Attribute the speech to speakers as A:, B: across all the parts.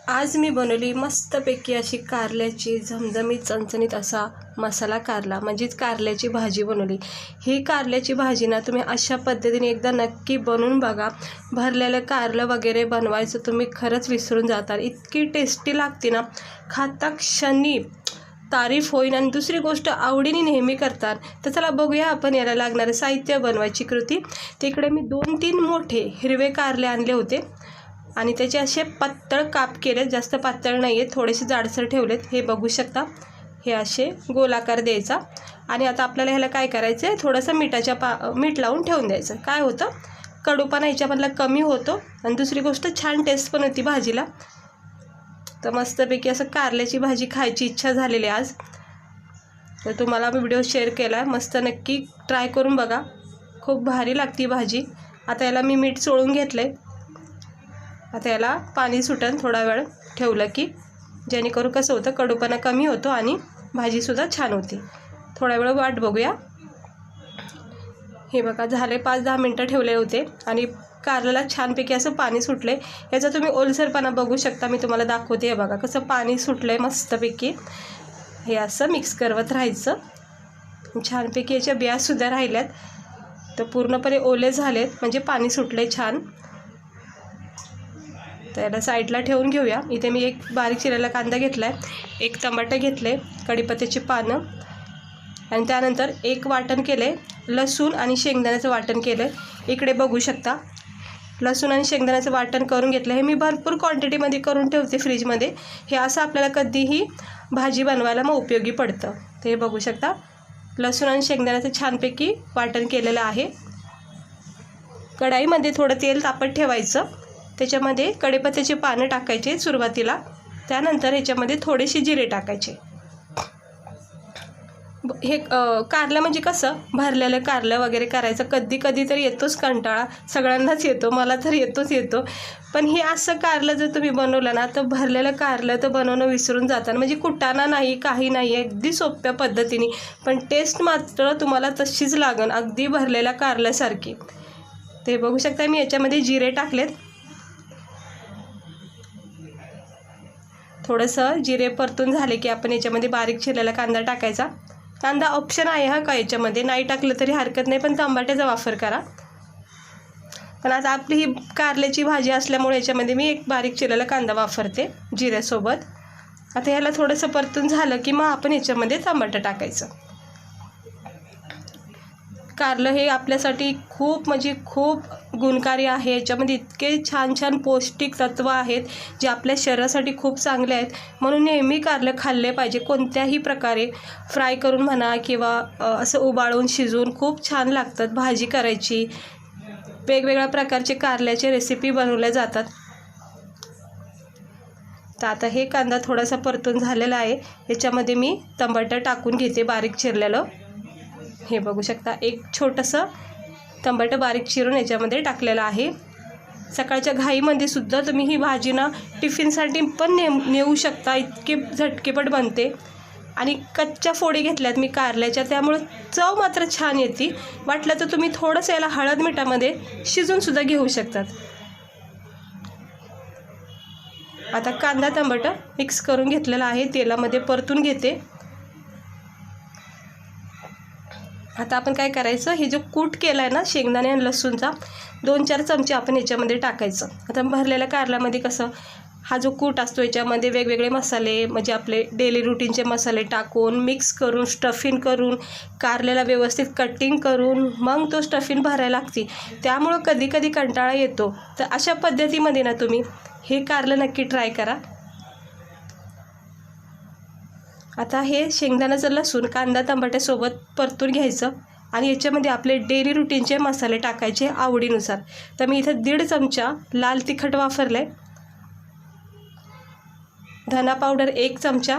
A: आज मी बनवली मस्तपैकी अशी कारल्याची झमझमीत चणचणीत असा मसाला कारला म्हणजेच कारल्याची भाजी बनवली। ही कारल्याची भाजी ना तुम्ही अशा पद्धतीने एकदा नक्की बनवून बघा। भरलेलं कारलं वगैरे बनवायचं तुम्ही खरंच विसरून जाताल, इतकी टेस्टी लागते ना, खाता क्षणी तारीफ होईल आणि दुसरी गोष्ट आवडीने नेहमी करतात। तर चला बघूया आपण याला लागणारे साहित्य, बनवायची कृती। तिकडे मी 2-3 मोठे हिरवे कारले आणले होते आणि त्याचे असे पातळ काप केले, जास्त पातळ नाही आहेत, थोडेसे जाडसर ठेवलेत। हे बघू शकता, हे असे गोलाकार द्यायचा आणि आता आपल्याला ह्याला काय करायचं आहे, थोडंसं मीठ लावून ठेवून द्यायचं। काय होतं, कडूपणा ह्याच्यामधला कमी होतो आणि दुसरी गोष्ट छान टेस्ट पण होती भाजीला। तर मस्तपैकी असं कारल्याची भाजी खायची इच्छा झालेली आज, तर तुम्हाला मी व्हिडिओ शेअर केला आहे, मस्त नक्की ट्राय करून बघा, खूप भारी लागती भाजी। आता याला मी मीठ चोळून घेतलं आहे, आता याला पाणी सुटन थोडा वेळ ठेवलं की, जेणेकरून कसं होतं कडूपणा कमी होतो आणि भाजीसुद्धा छान होती। थोडा वेळ वाट बघूया। हे बघा झाले 5-10 मिनटं ठेवले होते आणि कारल्याला छानपैकी असं पाणी सुटले। याचा तुम्ही ओलसरपणा बघू शकता, मी तुम्हाला दाखवते। हे बघा कसं पाणी सुटलंय मस्तपैकी। हे असं मिक्स करत राहायचं, छानपैकी याच्या बियासुद्धा राहिल्यात, तर पूर्णपणे ओले झालेत म्हणजे पाणी सुटले छान। तर याला साईडला ठेवून घेऊया। इथे मी एक बारीक चिरलेला कांदा घेतला आहे, 1 टमाटर घेतले, कढीपत्त्याची पानं आणि त्यानंतर 1 वाटण केले, लसूण आणि शेंगदाण्याचं वाटण केलं। इकडे बघू शकता लसूण आणि शेंगदाण्याचं वाटण करून घेतलं। हे मी भरपूर क्वांटिटीमध्ये करून ठेवते फ्रीजमध्ये, हे असं आपल्याला कधीही भाजी बनवायला मग उपयोगी पडतं। ते बघू शकता लसूण आणि शेंगदाण्याचं छानपैकी वाटण केलेलं आहे। कढाईमध्ये थोडं तेल तापत ठेवायचं, त्याच्यामध्ये कढीपत्त्याची पानं टाकायचे सुरुवातीला, त्यानंतर ह्याच्यामध्ये थोडेसे जिरे टाकायचे। हे कारलं म्हणजे कसं भरलेलं कारलं वगैरे करायचं कधी कधी तर येतोच कंटाळा, सगळ्यांनाच येतो, मला तर येतो। पण हे असं कारलं जर तुम्ही बनवलं ना, तर भरलेलं कारलं तर बनवणं विसरून जातात, म्हणजे कुटाणा नाही, काही नाही, अगदी सोप्या पद्धतीने, पण टेस्ट मात्र तुम्हाला तशीच लागन, अगदी भरलेल्या कारल्यासारखी। ते बघू शकता मी याच्यामध्ये जिरे टाकलेत, थोडंसं जिरे परतून झाले की आपण याच्यामध्ये बारीक चिरलेला कांदा टाकायचा। कांदा ऑप्शन आहे हा, का याच्यामध्ये नाही टाकलं तरी हरकत नाही, पण टमाट्याचा वापर करा। पण आता आपली ही कारल्याची भाजी असल्यामुळे याच्यामध्ये मी एक बारीक चिरलेला कांदा वापरते जिऱ्यासोबत। आता ह्याला थोडंसं परतून झालं की मग आपण याच्यामध्ये टमाटर टाकायचं। कारलं हे आपल्यासाठी खूप म्हणजे खूप गुणकारी आहे, याच्यामध्ये इतके छान छान पौष्टिक तत्व आहेत जे आपल्या शरीरासाठी खूप चांगले आहेत, म्हणून नेहमी कारलं खाल्ले पाहिजे। कोणत्याही प्रकारे फ्राय करून म्हणा किंवा असं उबाळून शिजवून खूप छान लागतात। भाजी करायची, वेगवेगळ्या प्रकारचे कारल्याचे रेसिपी बनवल्या जातात। तर आता हे कांदा थोडासा परतून झालेला आहे, याच्यामध्ये मी टमाटर टाकून घेते बारीक चिरलेलं। हे बघू शकता एक छोटंसं टमाटर बारीक चिरून याच्यामध्ये टाकलेलं आहे। सकाळच्या घाईमध्ये सुद्धा तुम्ही ही भाजी ना टिफिनसाठी पण नेऊ शकता, इतके झटकेपट बनते। आणि कच्च्या फोडी घेतल्यात मी कारल्याच्या, त्यामुळे चव मात्र छान येते। वाटलं तर तुम्ही थोडंसं याला हळद मिठामध्ये शिजून सुद्धा घेऊ शकतात। आता कांदा टमाटर मिक्स करून घेतलेला आहे, तेलामध्ये परतून घेते। आता आपण काय करायचं, हे जो कूट केला आहे ना शेंगदाणे आणि लसूणचा, 2-4 चमचे आपण याच्यामध्ये टाकायचं। आता भरलेल्या कारल्यामध्ये कसं हा जो कूट असतो याच्यामध्ये वेगवेगळे मसाले, म्हणजे आपले डेली रुटीनचे मसाले टाकून मिक्स करून स्टफिंग करून कारल्याला व्यवस्थित कटिंग करून मग तो स्टफिंग भरायला लागते, त्यामुळं कधी कधी कंटाळा येतो। तर अशा पद्धतीमध्ये ना तुम्ही हे कारलं नक्की ट्राय करा। आता हे शेंगदाण्याचं लसूण कांदा टमाट्यासोबत परतून घ्यायचं आणि याच्यामध्ये आपले डेली रुटीनचे मसाले टाकायचे आवडीनुसार। तर मी इथं 1.5 चमचा लाल तिखट वापरले, धना पावडर 1 चमचा,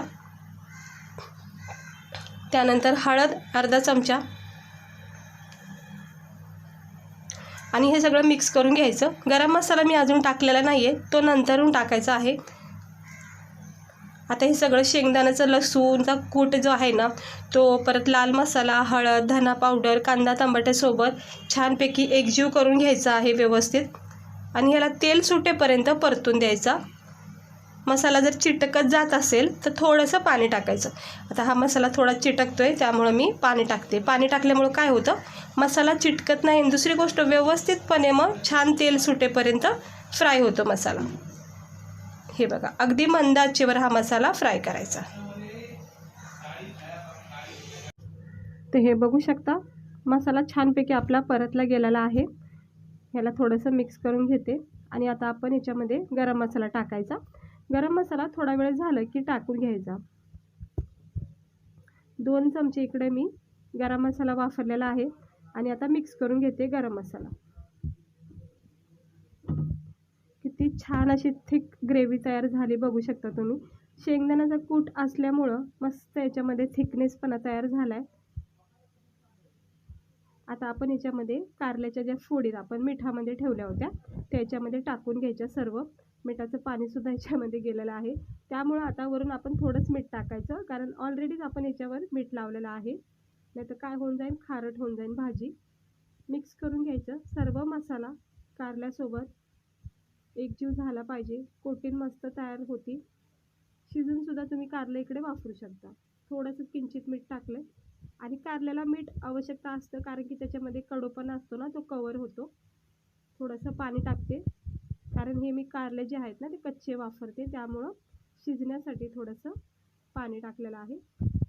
A: त्यानंतर हळद अर्धा चमचा आणि हे सगळं मिक्स करून घ्यायचं। गरम मसाला मी अजून टाकलेला नाही आहे, तो नंतरून टाकायचा आहे। आता हे सगळं शेंगदाण्याचं लसूणचा कूट जो आहे ना, तो परत लाल मसाला, हळद, धना पावडर, कांदा टमाट्यासोबत छानपैकी एकजीव करून घ्यायचा आहे व्यवस्थित आणि ह्याला तेल सुटेपर्यंत परतून द्यायचा। मसाला जर चिटकत जात असेल तर थोडंसं पाणी टाकायचं. आता हा मसाला थोडा चिटकतोय त्यामुळं मी पाणी टाकते. पाणी टाकल्यामुळं काय होतं, मसाला चिटकत नाही. आणि दुसरी गोष्ट, व्यवस्थितपणे मग छान तेल सुटेपर्यंत फ्राय होतो मसाला. हे बघा, अगदी मंद आचेवर हा मसाला फ्राय करायचा. तर हे बघू शकता, मसाला छानपैकी आपला परतला गेलेला आहे. ह्याला थोडंसं मिक्स करून घेते. आणि आता आपण याच्यामध्ये गरम मसाला टाकायचा. गरम मसाला थोडा वेळ झालं की टाकून घ्यायचा. 2 चमचे इकडे मी गरम मसाला वापरलेला आहे. आणि आता मिक्स करून घेते गरम मसाला. किती छान अशी थिक ग्रेव्ही तयार झाली बघू शकता तुम्ही. शेंगदाण्याचा कूट असल्यामुळं मस्त याच्यामध्ये थिकनेसपणा तयार झाला आहे. आता आपण याच्यामध्ये कारल्याच्या ज्या फोडी आपण मिठामध्ये ठेवल्या होत्या त्याच्यामध्ये टाकून घ्यायच्या सर्व. मिठाचं पाणीसुद्धा याच्यामध्ये गेलेलं आहे. त्यामुळं आता वरून आपण थोडंच मीठ टाकायचं, कारण ऑलरेडीच आपण याच्यावर मीठ लावलेलं आहे. नाहीतर काय होऊन जाईल, खारट होऊन जाईल भाजी. मिक्स करून घ्यायचं सर्व मसाला कारल्यासोबत एकजीव झाला पाहिजे. कोटिंग मस्त तयार होती. शिजूनसुद्धा तुम्ही कारलं इकडे वापरू शकता. थोडंसं किंचित मीठ टाकलं. आणि कारल्याला मीठ आवश्यकता असतं, कारण की त्याच्यामध्ये कडूपणा असतो ना, तो कवर होतो. थोडंसं पाणी टाकते, कारण हे मी कारले जे आहेत ना ते कच्चे वापरते, त्यामुळं शिजण्यासाठी थोडंसं पाणी टाकलेलं आहे.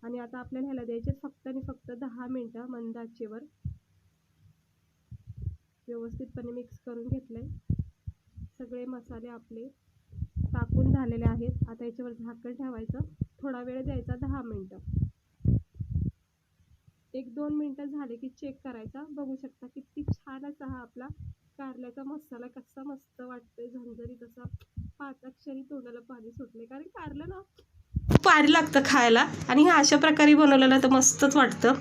A: आणि आता आपल्याला ह्याला द्यायचे फक्त आणि फक्त 10 मिनटं मंद आचेवर. व्यवस्थितपणे मिक्स करून घेतलंय. सगळे मसाले आपले टाकून झालेले आहेत. आता याच्यावर झाकण ठेवायचं. थोडा वेळ द्यायचा, 10 मिनटं. 1-2 मिनटं झाले की चेक करायचा. बघू शकता किती छान असा हा आपला कारल्याचा मसाला कसा मस्त वाटतोय, झणझणीत असा. 5 अक्षरी तोंडाला पाणी सुटले, कारण कारलं ना खूप भारी लागतं खायला. आणि हे अशा प्रकारे बनवलेलं तर मस्तच वाटतं.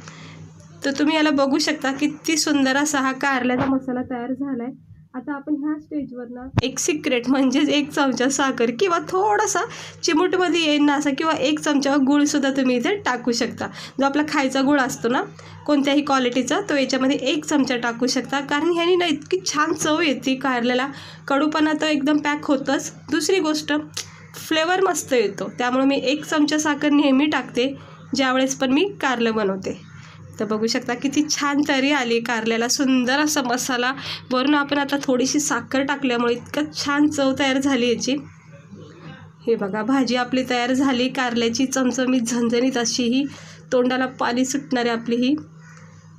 A: तर तुम्ही याला बघू शकता किती सुंदर असा हा कारल्याचा मसाला तयार झालाय. आता आपण ह्या स्टेजवर ना एक सिक्रेट म्हणजेच 1 चमचा साखर किंवा थोडासा चिमूटमध्ये येईल ना असा, किंवा 1 चमचा गूळसुद्धा तुम्ही इथे टाकू शकता. जो आपला खायचा गूळ असतो ना कोणत्याही क्वालिटीचा, तो याच्यामध्ये 1 चमचा टाकू शकता. कारण ह्यानी ना इतकी छान चव येते कारल्याला. कडूपणा तर एकदम पॅक होतंच. दुसरी गोष्ट, फ्लेवर मस्त येतो. त्यामुळे मी 1 चमचा साखर नेहमी टाकते ज्यावेळेस पण मी कारलं बनवते. तर बघू शकता किती छान तरी आली कारल्याला, सुंदर असा मसाला. वरून आपण आता थोडीशी साखर टाकल्यामुळे इतकं छान चव तयार झाली याची. हे बघा, भाजी आपली तयार झाली कारल्याची, चमचमीत झणझणीत अशी ही, तोंडाला पाणी सुटणारी आपली ही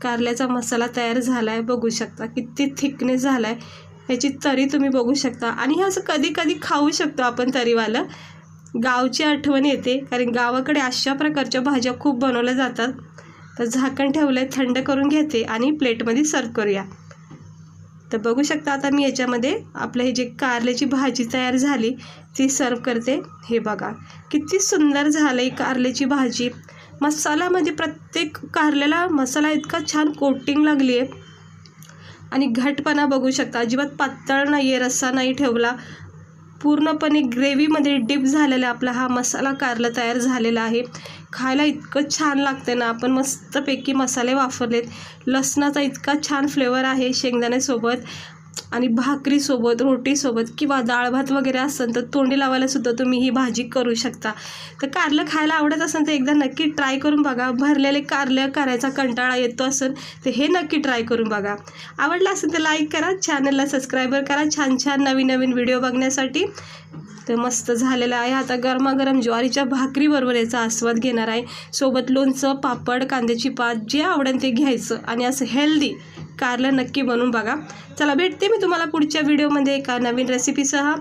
A: कारल्याचा मसाला तयार झाला आहे. बघू शकता किती थिकनेस झाला आहे. ह्याची तरी तुम्ही बघू शकता. आणि हे असं कधी कधी खाऊ शकतो आपण तरीवालं. गावची आठवण येते, कारण गावाकडे अशा प्रकारच्या भाज्या खूप बनवल्या जातात. तर झाकण ठेवलं आहे, थंड करून घेते आणि प्लेटमध्ये सर्व करूया. तर बघू शकता आता मी याच्यामध्ये आपलं हे जे कारल्याची भाजी तयार झाली ती सर्व करते. हे बघा किती सुंदर झालं आहे कारल्याची भाजी. मसाल्यामध्ये प्रत्येक कारल्याला मसाला इतका छान कोटिंग लागली आहे. आणि घटपणा बघू शकता, अजिबात पातळ नाही आहे, रस्सा नाही ठेवला. पूर्णपणे ग्रेव्हीमध्ये डीप झालेला आपला हा मसाला कारला तयार झालेला आहे. खायला इतकं छान लागतं ना. आपण मस्तपैकी मसाले वापरलेत. लसणाचा इतका छान फ्लेवर आहे शेंगदाण्यासोबत, आणि भाकरीसोबत, रोटीसोबत किंवा डाळ भात वगैरे असेल तर तोंडी लावायलासुद्धा तुम्ही ही भाजी करू शकता. तर कारलं खायला आवडत असेल तर एकदा नक्की ट्राय करून बघा. भरलेले कारलं करायचा कंटाळा येतो असेल तर हे नक्की ट्राय करून बघा. आवडलं असेल तर लाईक करा, चॅनलला सबस्क्राईबर करा छान छान नवीन नवीन व्हिडिओ बघण्यासाठी. तर मस्त झालेलं आहे. आता गरमागरम ज्वारीच्या भाकरीबरोबर याचा आस्वाद घेणार आहे. सोबत लोणचं, पापड, कांद्याची पात, जे आवडेल ते घ्यायचं आणि असं हेल्दी कारलं नक्की बनवून बघा. चला, भेटते मी तुम्हाला पुढच्या व्हिडिओमध्ये एका नवीन रेसिपीसह.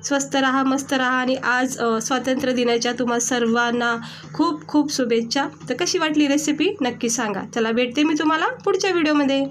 A: स्वस्त राहा, मस्त राहा. आणि आज स्वातंत्र्य दिनाच्या तुम्हा सर्वांना खूप खूप शुभेच्छा. तर कशी वाटली रेसिपी नक्की सांगा. चला, भेटते मी तुम्हाला पुढच्या व्हिडिओमध्ये.